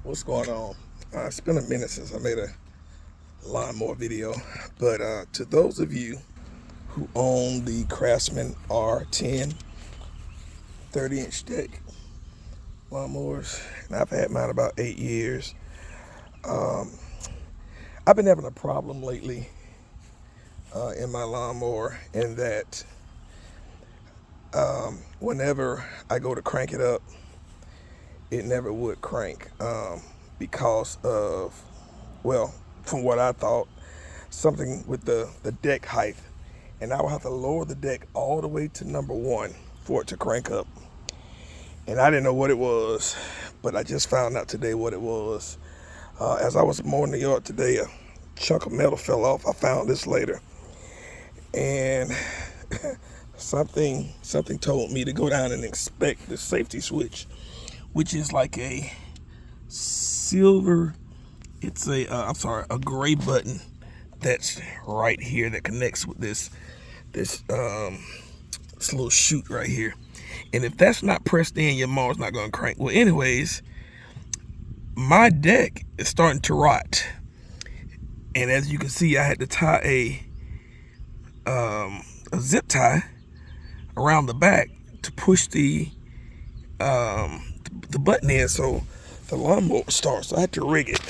What's going on? It's been a minute since I made a lawnmower video, but to those of you who own the Craftsman R110 30-inch deck lawnmowers, and I've had mine about 8 years, I've been having a problem lately in my lawnmower, in that whenever I go to crank it up, it never would crank because of, well, from what I thought, something with the deck height. And I would have to lower the deck all the way to number 1 for it to crank up. And I didn't know what it was, but I just found out today what it was. As I was mowing the yard today, a chunk of metal fell off. I found this later. And something told me to go down and inspect the safety switch, which is like a silver, it's a gray button that's right here that connects with this little chute right here. And if that's not pressed in, your mower's not gonna crank. Well, anyways, my deck is starting to rot. And as you can see, I had to tie a zip tie around the back to push the button in so the lawnmower starts. So I had to rig it.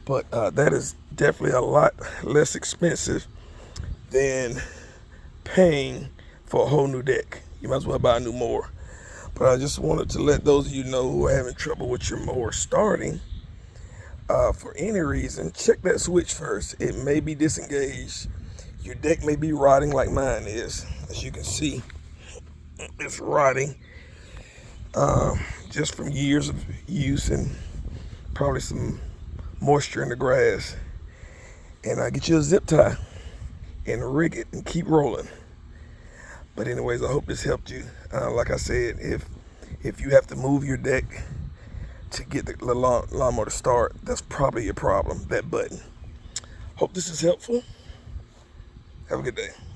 But that is definitely a lot less expensive than paying for a whole new deck. You might as well buy a new mower. But I just wanted to let those of you know who are having trouble with your mower starting, for any reason, check that switch first. It may be disengaged. Your deck may be rotting like mine is. As you can see, it's rotting just from years of use and probably some moisture in the grass. And I get you a zip tie and rig it and keep rolling. But anyways, I hope this helped you. Like I said, if you have to move your deck to get the lawnmower to start, that's probably your problem, that button. Hope this is helpful. Have a good day.